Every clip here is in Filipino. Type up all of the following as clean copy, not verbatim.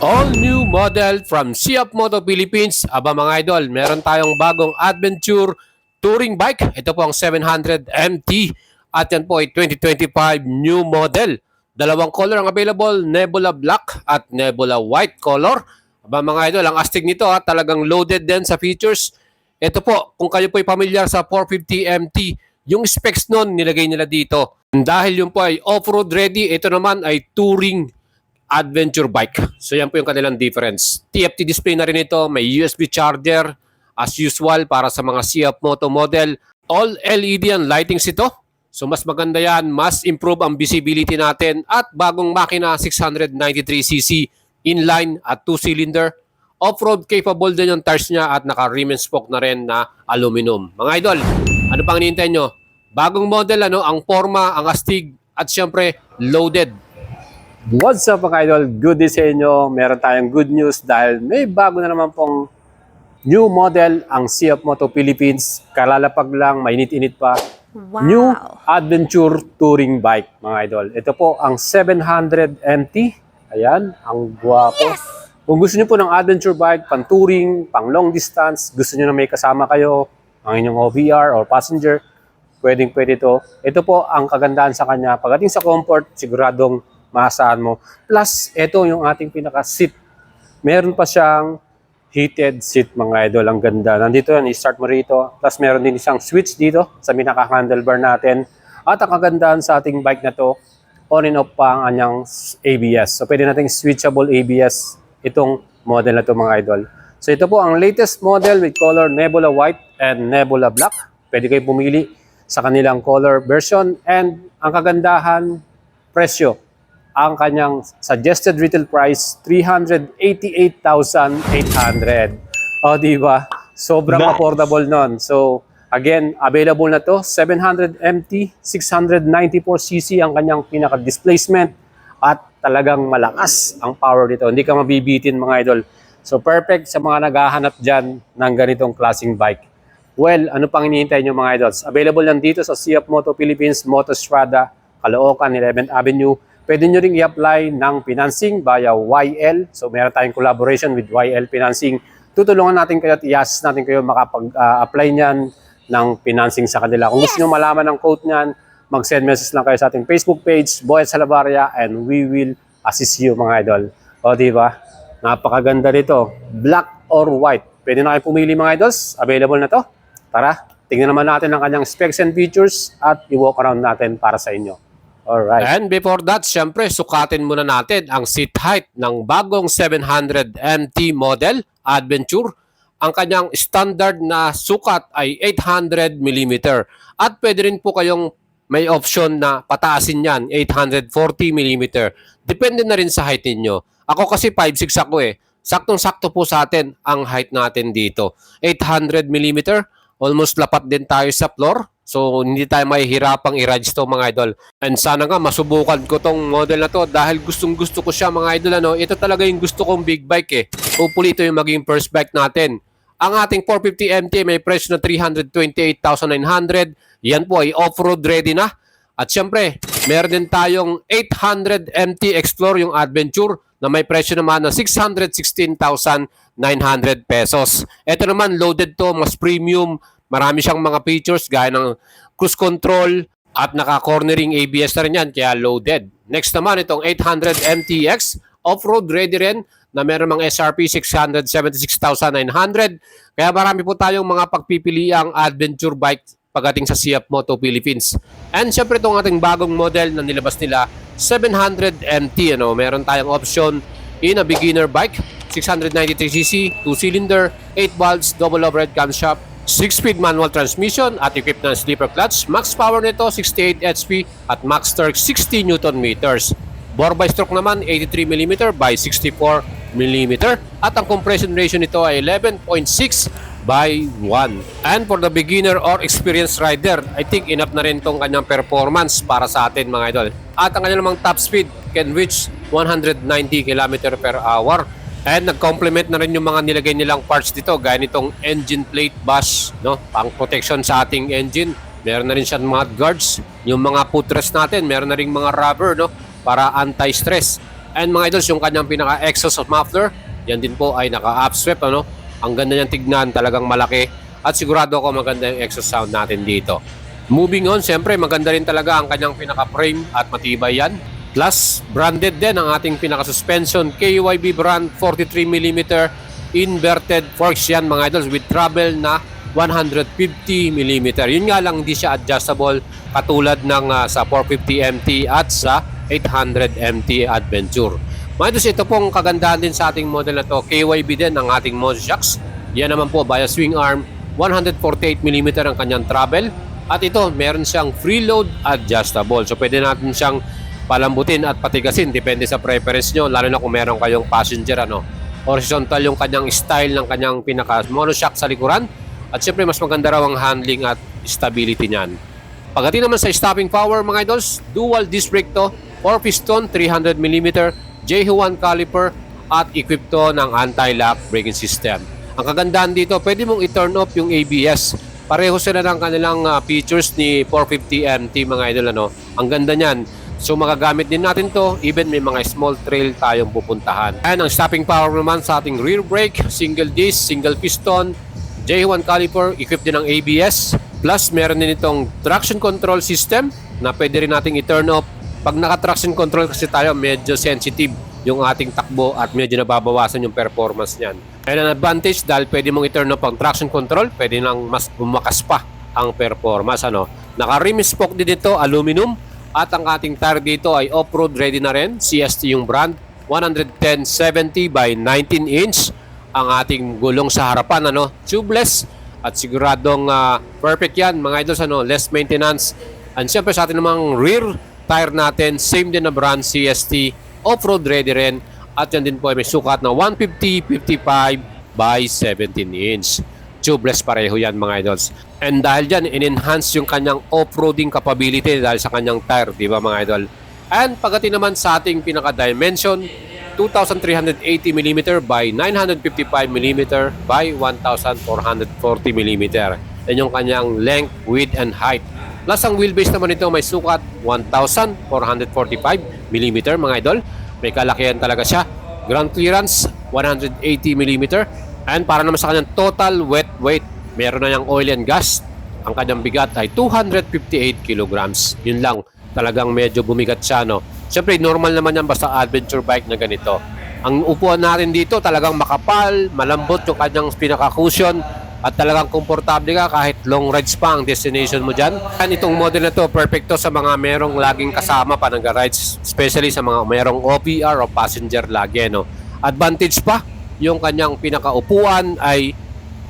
All new model from Siap Moto Philippines. Aba mga idol, meron tayong bagong adventure touring bike. Ito po ang 700 MT at yan po ay 2025 new model. Dalawang color ang available, Nebula Black at Nebula White color. Aba mga idol, ang astig nito talagang loaded din sa features. Ito po, kung kayo po ay pamilyar sa 450 MT, yung specs nun nilagay nila dito. Dahil yung po ay off-road ready, ito naman ay touring adventure bike. So yan po yung kanilang difference. TFT display na rin ito, may USB charger as usual para sa mga Siap Moto model. All LED ang lightings ito. So mas maganda yan, mas improve ang visibility natin at bagong makina 693cc inline at 2-cylinder. Off-road capable din yung tires niya at naka-rim and spoke na rin na aluminum. Mga idol, ano pang hinihintay nyo? Bagong model, ang forma, ang astig at syempre loaded. What's up mga idol? Good day sa inyo. Meron tayong good news dahil may bago na naman pong new model ang Siap Moto Philippines. Kalalapag lang, mainit-init pa. Wow. New adventure touring bike mga idol. Ito po ang 700 MT. Ayan, ang guwapo. Yes! Kung gusto niyo po ng adventure bike, pang touring, pang long distance, gusto niyo na may kasama kayo, ang inyong OVR or passenger, pwedeng-pwede ito. Ito po ang kagandahan sa kanya. Pagdating sa comfort, siguradong maasahan mo. Plus, ito yung ating pinaka-seat. Meron pa siyang heated seat mga idol. Ang ganda. Nandito yan, i-start mo rito. Plus, meron din isang switch dito sa pinaka-handlebar natin. At ang kagandahan sa ating bike na to, on and off pa ang anyang ABS. So, pwede nating switchable ABS itong model na to mga idol. So, ito po ang latest model with color Nebula White and Nebula Black. Pwede kayo pumili sa kanilang color version. And ang kagandahan, presyo. Ang kanyang suggested retail price, 388,800. O, diba? Sobrang affordable nun. So, again, available na to. 700 MT, 694cc ang kanyang pinaka-displacement at talagang malakas ang power dito. Hindi ka mabibitin mga idol. So, perfect sa mga naghahanap dyan ng ganitong klaseng bike. Well, ano pang hinihintay nyo mga idols? Available yan dito sa Siap Moto Philippines, Motostrada, Caloocan, 11th Avenue. Pwede nyo ring i-apply ng financing via YL. So, meron tayong collaboration with YL Financing. Tutulungan natin kayo at i-assist natin kayo makapag-apply niyan ng financing sa kanila. Kung gusto nyo malaman ng quote niyan, mag-send message lang kayo sa ating Facebook page, Boyet Salabaria, and we will assist you mga idol. O, diba? Napakaganda nito. Black or white. Pwede na kayo pumili mga idols. Available na to. Tara, tingnan naman natin ang kanyang specs and features at i-walk around natin para sa inyo. Alright. And before that, syempre, sukatin muna natin ang seat height ng bagong 700 MT model Adventure. Ang kanyang standard na sukat ay 800 mm. At pwede rin po kayong may option na pataasin yan, 840 mm. Depende na rin sa height ninyo. Ako kasi 5'6 ako eh. Saktong-sakto po sa atin ang height natin dito. 800 mm, almost lapat din tayo sa floor. So, hindi tayo mahihirapang i-rides to mga idol. And sana nga masubukan ko tong model na to dahil gustong-gusto ko siya mga idol. Ito talaga yung gusto kong big bike eh. Hopefully ito yung maging first bike natin. Ang ating 450 MT may presyo na 328,900. Yan po ay off-road ready na. At syempre, meron din tayong 800 MT Explore yung Adventure na may presyo naman na 616,900 pesos. Ito naman loaded to, mas premium. Marami siyang mga features gaya ng cruise control at naka-cornering ABS na rin yan, kaya loaded. Next naman itong 800 MTX, off-road ready rin na meron mga SRP 676,900. Kaya marami po tayong mga pagpipiliang adventure bike pagdating sa Siap Moto Philippines. And syempre itong ating bagong model na nilabas nila, 700 MT. Meron tayong option in a beginner bike, 693cc, 2-cylinder, 8 valves, double overhead camshaft, 6-speed manual transmission at equipped ng sleeper clutch. Max power nito 68 HP at max torque 60 Nm. Bore by stroke naman 83 mm by 64 mm at ang compression ratio nito ay 11.6 by 1. And for the beginner or experienced rider, I think enough na rin tong kanyang performance para sa atin mga idol. At ang kanyang namang top speed can reach 190 km per hour. And nag-complement na rin yung mga nilagay nilang parts dito, gaya nitong engine plate bush, pang protection sa ating engine. Meron na rin siyang mud guards. Yung mga footrest natin, meron na rin mga rubber, para anti-stress. And mga idols, yung kanyang pinaka-exhaust muffler, yan din po ay naka-upsweep, ano? Ang ganda niyang tignan, talagang malaki. At sigurado ako maganda yung exhaust sound natin dito. Moving on, siyempre maganda rin talaga ang kanyang pinaka-frame at matibay yan. Plus, branded din ang ating pinaka-suspension, KYB brand 43mm inverted forks yan mga idols with travel na 150mm. Yun nga lang, hindi siya adjustable katulad ng sa 450MT at sa 800MT Adventure. Mga idols, ito pong kagandahan din sa ating model na to. KYB din ang ating monoshocks. Yan naman po via swing arm, 148mm ang kanyang travel. At ito, meron siyang freeload adjustable. So pwede natin siyang palambutin at patigasin depende sa preference nyo, lalo na kung meron kayong passenger, ano. Horizontal yung kanyang style ng kanyang pinaka monoshock sa likuran. At syempre mas maganda raw ang handling at stability niyan. Pagdating naman sa stopping power mga idols, dual disc brake to, 4 piston, 300mm, J1 caliper at equipped to ng anti-lock braking system. Ang kagandahan dito, pwede mong i-turn off yung ABS. Pareho sila ng kanilang features ni 450MT mga idol, ano. Ang ganda niyan. So magagamit din natin to, even may mga small trail tayong pupuntahan. And ang stopping power naman sa ating rear brake, single disc, single piston, J1 caliper, equipped din ng ABS. Plus meron din itong traction control system na pwede rin nating i-turn off. Pag naka-traction control kasi tayo, medyo sensitive yung ating takbo at medyo nababawasan yung performance niyan. And an advantage dahil pwede mong i-turn off ang traction control, pwede nang mas bumakas pa ang performance, ano. Naka-rim spoke din dito, aluminum. At ang ating tire dito ay off-road ready na rin. CST yung brand. 110/70 by 19 inch. Ang ating gulong sa harapan, ano, tubeless. At siguradong perfect yan mga idols, ano, less maintenance. And siyempre sa ating namang rear tire natin, same din na brand CST. Off-road ready rin. At yan din po ay may sukat na 150/55 by 17 inch. Tubeless pareho yan mga idols. And dahil dyan, in-enhance yung kanyang off-roading capability dahil sa kanyang tire, di ba mga idol? And pagdating naman sa ating pinaka-dimension, 2,380mm by 955mm by 1,440mm. Yan yung kanyang length, width, and height. Plus ang wheelbase naman ito may sukat 1,445mm mga idol. May kalakihan talaga siya. Ground clearance, 180mm. And para naman sa kanyang total wet weight, meron na niyang oil and gas. Ang kanyang bigat ay 258 kilograms. Yun lang, talagang medyo bumigat siya, no? Siyempre, normal naman yan basta adventure bike na ganito. Ang upuan natin dito talagang makapal, malambot yung kanyang pinaka-cushion at talagang komportable ka kahit long rides pa ang destination mo dyan. And itong model na to, perfecto sa mga merong laging kasama pa nag-rides, especially sa mga merong OPR o passenger lagi, no? Advantage pa, yung kanyang pinakaupuan ay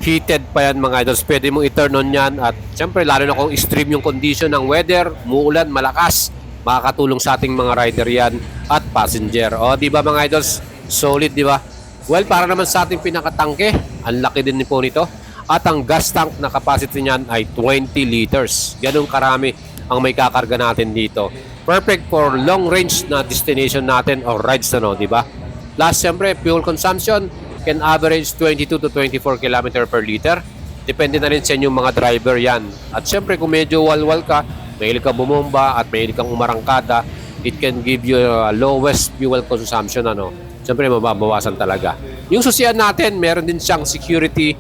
heated pa yan mga idols. Pwede mong i-turn on yan at siyempre lalo na kung extreme yung condition ng weather, muulan, malakas, makakatulong sa ating mga rider yan at passenger. O di ba mga idols, solid di ba? Well, para naman sa ating pinakatangke, ang laki din po nito. At ang gas tank na capacity niyan ay 20 liters. Ganun karami ang may kakarga natin dito. Perfect for long range na destination natin or rides na, no, di ba? Plus, siyempre, fuel consumption can average 22 to 24 km per liter. Depende na rin sa inyong mga driver yan. At siyempre, kung medyo walwal ka, mahilig ka bumomba at mahilig kang umarangkada, it can give you lowest fuel consumption, ano. Siyempre, mababawasan talaga. Yung susian natin, meron din siyang security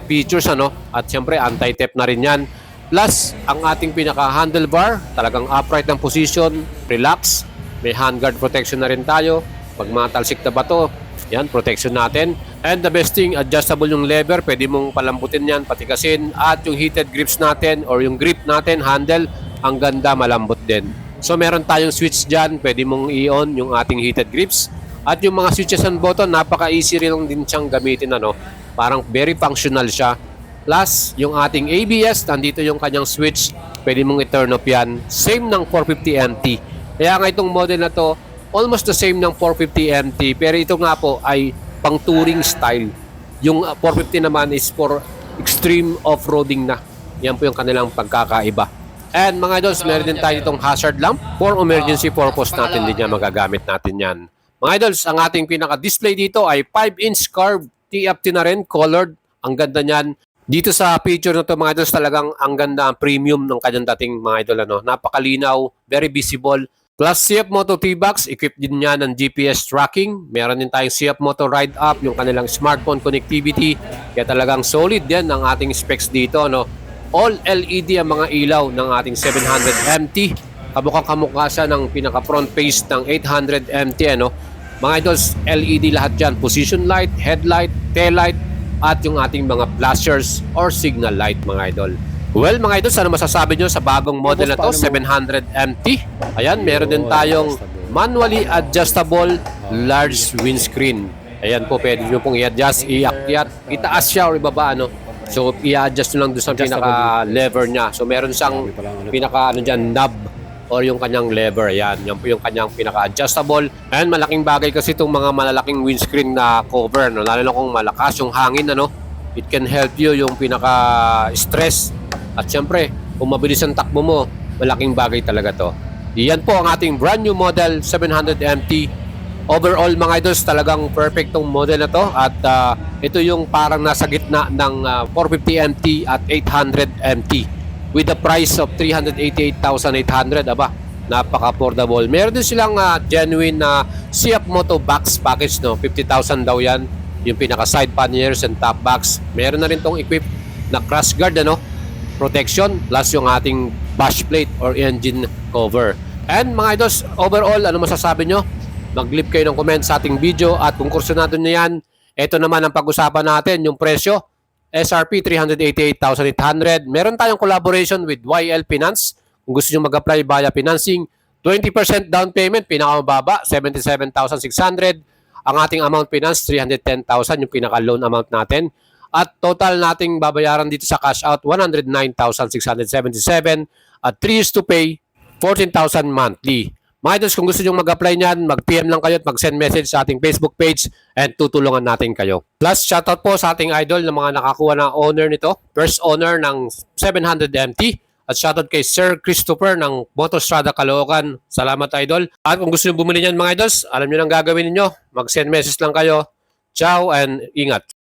features, ano. At siyempre, anti-theft na rin yan. Plus, ang ating pinaka-handlebar, talagang upright ng position, relax. May handguard protection na rin tayo. Pag matalsik na bato, yan, protection natin. And the best thing, adjustable yung lever. Pwede mong palambutin yan, patigasin. At yung heated grips natin or yung grip natin, handle, ang ganda, malambot din. So meron tayong switch dyan. Pwede mong i-on yung ating heated grips. At yung mga switches and button, napaka-easy rin din siyang gamitin, ano. Parang very functional siya. Plus, yung ating ABS, nandito yung kanyang switch. Pwede mong i-turn off yan. Same ng 450MT. Kaya nga itong model na to, almost the same ng 450MT, pero ito nga po ay pang touring style. Yung 450 naman is for extreme off-roading na. Yan po yung kanilang pagkakaiba. And mga idols, meron din tayo itong hazard lamp for emergency purpose natin din yan, magagamit natin yan. Mga idols, ang ating pinaka-display dito ay 5-inch curved TFT na rin, colored. Ang ganda niyan. Dito sa picture na to mga idols, talagang ang ganda, ang premium ng kanyang dating mga idol, ano. Napakalinaw, very visible. Plus CF Moto T-Box, equipped din niya ng GPS tracking. Meron din tayong CF Moto Ride App, yung kanilang smartphone connectivity. Kaya talagang solid din ang ating specs dito. No? All LED ang mga ilaw ng ating 700 MT. Kamukha siya ng pinaka-front face ng 800 MT. Ano? Mga idols, LED lahat dyan. Position light, headlight, tail light, at yung ating mga flashers or signal light mga idol. Well mga idol, ano masasabi nyo sa bagong model na to, 700 MT? Ayan, meron din tayong manually adjustable large windscreen. Ayan po, pwede nyo pong i-adjust, i-akyat, itaas siya o ibaba, ano. So, i-adjust nyo lang doon sa pinaka-lever niya. So, meron siyang knob or yung kanyang lever. Ayan, yan po yung kanyang pinaka-adjustable. And malaking bagay kasi itong mga malalaking windscreen na cover, no? Lalo na kung malakas yung hangin, ano. It can help you yung pinaka-stress. At syempre, kung mabilis ang takbo mo, malaking bagay talaga to. Iyan po ang ating brand new model 700 MT. Overall mga idols, talagang perfect tong model na to. At ito yung parang nasa gitna ng 450 MT at 800 MT. With the price of 388,800. Aba, napaka-affordable. Meron din silang genuine CF Moto Box package. No? 50,000 daw yan. Yung pinaka side panniers and top box. Meron na rin tong equipped na crash guard, ano? Protection plus yung ating dash plate or engine cover. And mga idols, overall, ano masasabi nyo? Mag-leave kayo ng comment sa ating video at kung kurso natin na yan, ito naman ang pag-usapan natin, yung presyo. SRP 388,800. Meron tayong collaboration with YL Finance. Kung gusto nyo mag-apply via financing, 20% down payment, pinakamababa, 77,600. Ang ating amount finance, 310,000, yung pinaka-loan amount natin. At total nating babayaran dito sa cash out, 109,677 at 3 years to pay, 14,000 monthly. Mga idols, kung gusto nyo mag-apply nyan, mag-PM lang kayo at mag-send message sa ating Facebook page and tutulungan natin kayo. Plus, shoutout po sa ating idol na mga nakakuha na owner nito. First owner ng 700 MT. At shoutout kay Sir Christopher ng Motostrada Caloocan. Salamat idol. At kung gusto nyo bumili nyan mga idols, alam nyo nang gagawin ninyo. Mag-send message lang kayo. Ciao and ingat.